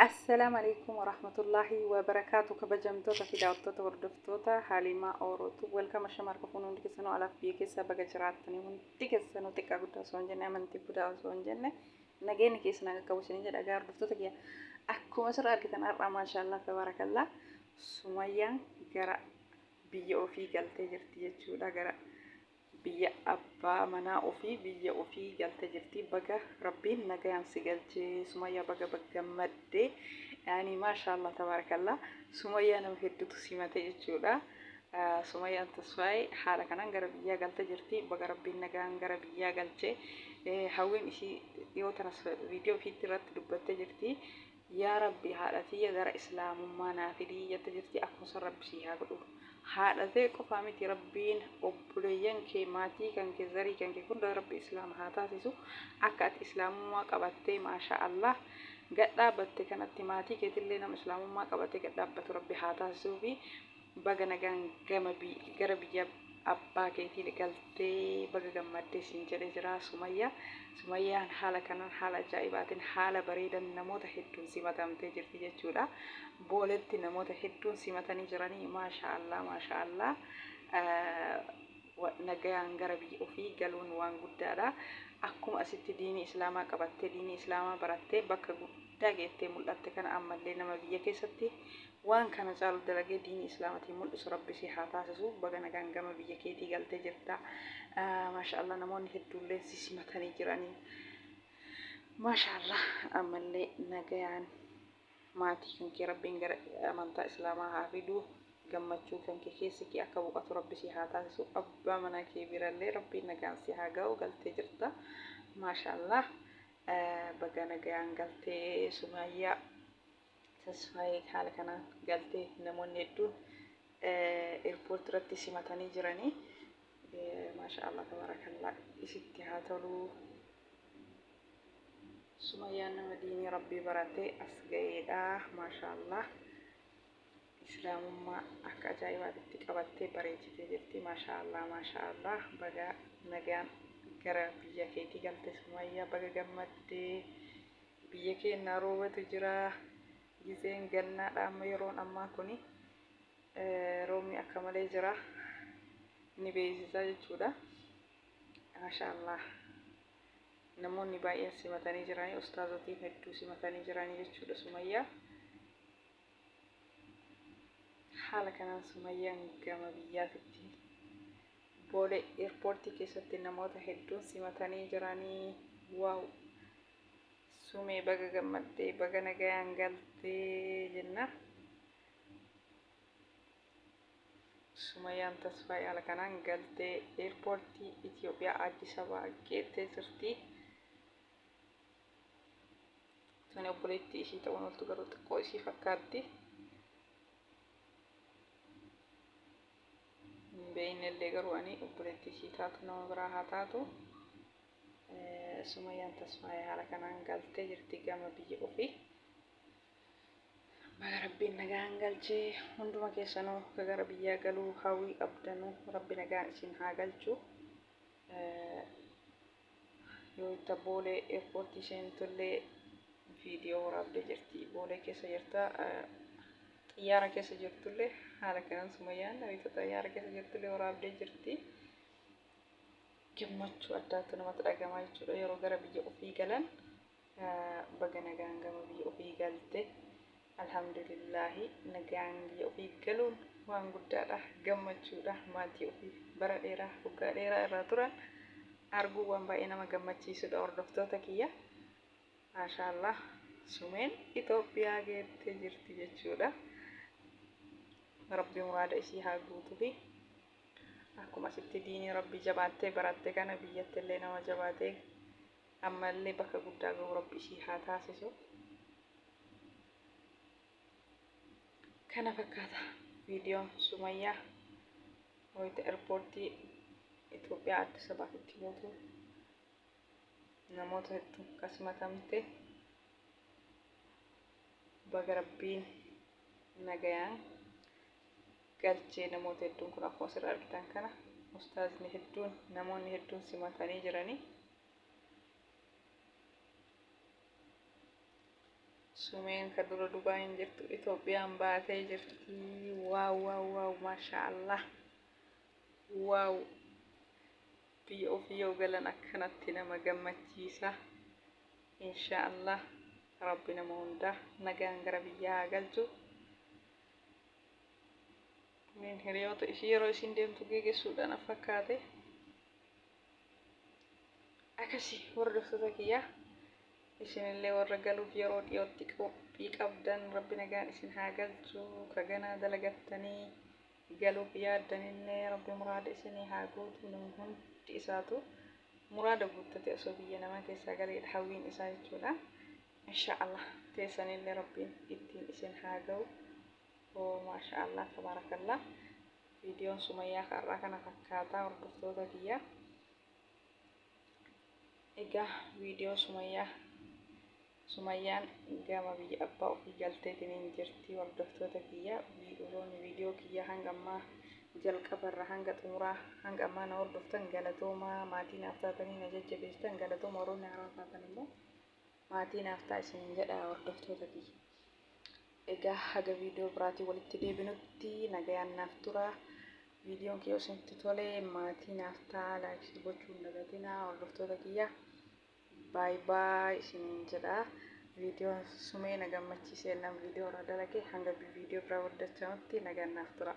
السلام عليكم ورحمة الله وبركاته. كبجمتوتا في دعوتوتا وردفتوتا حاليما أوروتو ويلكم الشمار كفونون ديكسانو على فبيكي سابقا جراتني من ديكسانو تكا قدا سونجنة من تبدا سونجنة نجيني كيسنا كوشني جد أجار دفتوتا كيا أكو مسر أركتنا أرى ما شاء الله تبارك الله سميا جرا بيو في قلتي جرتي جودا جرا biyya abbaa manaa ofii biyya ofii galte jirti baga rabbiin nagayaan si galchee sumayyaa baga gammaddee yaani maashaallah tabarakallah sumayyaa nama hedduutu simate jechuudha. Sumayyaan tasfaayee haala kanaan gara biyyaa galte jirti baga rabbiin nagayaan gara biyyaa galchee hawwiin ishii dhiyoo tanas viidiyoo ofiitti irratti dubbattee jirti. Yaa rabbi haadha tiyya gara islaamummaa naa fidii jette jirti akkuma rabbi sii haa godhu. Haadhatee qofaa miti rabbiin obboleeyyan kee maatii kan kee zarii kan kee hunda rabbi islaama haa taasisu akka ati islaamummaa qabattee maashaa Allah gad dhaabbatte kanatti maatii keetillee nama islaamummaa qabattee gad dhaabbatu rabbi haa taasisuu fi baga nagaan gara biyya abbaa keetii galtee baga gammaddee siin jedhee jira Sumayyaa. Sumayyaan haala kanaan haala ajaa'ibaatiin haala bareedan namoota hedduun simatamtee jirti jechuudha. Booletti namoota hedduun simatanii jiranii maashaa Allah nagayaan gara biyya ofii galuun waan guddaadha. Akkuma asitti diinii islaamaa qabattee diinii islaamaa barattee bakka guddaa geettee mul'atte kana ammallee nama biyya keessatti waan kana caalu dalagee diinii islaamatiin mul'isu rabbi si haa taasisu baga nagaan gama biyya keetii galtee jirta. Maashaa Allah namoonni hedduullee si simatanii jiranii. Maashaa Allah ammallee nagayaan maatii kan kee rabbiin gara amantaa islaamaa haa fidu gammachuu kan kee keessi kee akka boqotu rabbi si haa taasisu abbaa manaa kee birallee rabbiin nagaan si haa ga'u galtee jirta. Maashaa Allah baga nagayaan galtee Sumayyaa tasfaayee haala kanaan galtee namoonni hedduun eerpoort irratti simatanii jiranii. Maashaa Allah tabarakallah isitti haa tolu. Sumayyaan nama diinii rabbii baratee as ga'eedha maashaa Allah. Islaamummaa akka ajaa'ibaatti qabattee bareechitee jirti maashaa Allah baga nagaan gara biyya keetii galte Sumayyaa baga gammaddee biyya keenya roobatu jira gizeen gannaadha amma yeroon ammaa kuni roobni akka malee jira ni beeksisaa jechuudha. Maashaa Allah namoonni baay'een simatanii jiranii ustaazotiin hedduu simatanii jiranii jechuudha Sumayyaa. Haala kanaan Sumayyaan gama biyyaatitti boolee eerpoortii keessatti namoota hedduun simatanii jiranii. Waaw Sumee baga gammaddee baga nagayaan galtee jenna. Sumayyaan tasfaayee haala kanaan galtee eerpoortii Itoophiyaa Addis Ababaa geettee jirti. Tani obboleettii ishii ta'uun oltu garuu xiqqoo ishii fakkaatti. Beeyinellee garuu ani obboleettii ishii taatu nama biraa haa taatu. Sumayyaan tasfaayee haala kanaan galtee jirti gama biyya ofii. Baga rabbiin nagaan galchee hunduma keessanuu gara biyyaa galuu hawwii qabdanuu rabbi nagaan isin haa galchu. Yoo itti boolee eerpoortii seentullee viidiyoo waraabdee jirti boolee keessa jirta. Xiyyaara keessa jirtullee haala kanaan Sumayyaan namicha xiyyaara keessa jirtullee waraabdee jirti. Gammachuu addaatu namatti dhagahama jechuudha yeroo gara biyya ofii galan. Baga nagaan gama biyya ofii galte alhamdulillahi nagaan biyya ofii galuun waan guddaadha gammachuudha. Maatii ofii bara dheeraa waggaa dheeraa irraa turan arguu waan baay'ee nama gammachiisudha hordoftoota kiyya. Maashaa Allah Sumeen Itoophiyaa geettee jirti jechuudha. Rabbi muraada ishii haa guutuu fi akkuma asitti diinii rabbi jabaattee baratte kana biyyattillee nama jabaatee ammallee bakka guddaa ga'u rabbi ishii haa taasisu. Kana fakkaata viidiyoon Sumayyaa wayita eerpoortii Itoophiyaa Addis Ababaatti mootuu namoota hedduun simatamte baga rabbiin nagayaan galchee namoota hedduun kun akkuma asirraa argitan kana ustaazni hedduun namoonni hedduun simatanii jiranii. Sumeen ka dura Dubaayin jirtu Itoophiyaan baatee jirti. Waaw waaw waaw maashaa Allah. Waaw biyya ofii yoo galan akkanatti nama gammachiisa. Inshaa Allah Rabbi nama hundaa nagaan gara biyyaa haa galchu. Min hiriyoota ishii yeroo isin deemtu geeggeessuudhaan fakkaate. Akkasii hordoftoota kiyyaa. Isinillee warra galuuf yeroo dhiyootti qophii qabdan Rabbi nagaan isin haa galchu. Ka ganaa dalagattanii galuuf yaaddanillee Rabbi muraada isinii haa guutu. Namni hundi isaatu muraada guuttate osoo biyya namaa keessaa galeedha hawwiin isaa jechuudha. Inshaa Allah teessanillee Rabbiin ittiin isin haa ga'u. Maashaa Allah tabaarakallah. Viidiyoon Sumayyaa har'aa kana fakkaataa hordoftoota kiyyaa. Egaa viidiyoo Sumayyaan gama biyya abbaa ofii galteetiin jirti hordoftoota kiyyaa. Viidiyoo kiyyaa hanga ammaa jalqabarra hanga xumuraa hanga ammaa na hordoftan galatoomaa. Maatii naaf taatanii na jajjabeessitan galatooma. Warroonni haaraa taatan immoo maatii naaf ta'a isiniin jedha hordoftoota kiyya. Egaa haga viidiyoo biraatii walitti deebinutti nagayaan naaf tura. Viidiyoon kiyya isinitti tole maatii naaf ta'a laayikii gochuun dagatinaa hordoftoota kiyya. Bye bye isiniin jedha. Viidiyoon Sumee na gammachiisee nam viidiyoo irra dalage hanga viidiyoo biraa waldachaanutti nagaan naaf tura.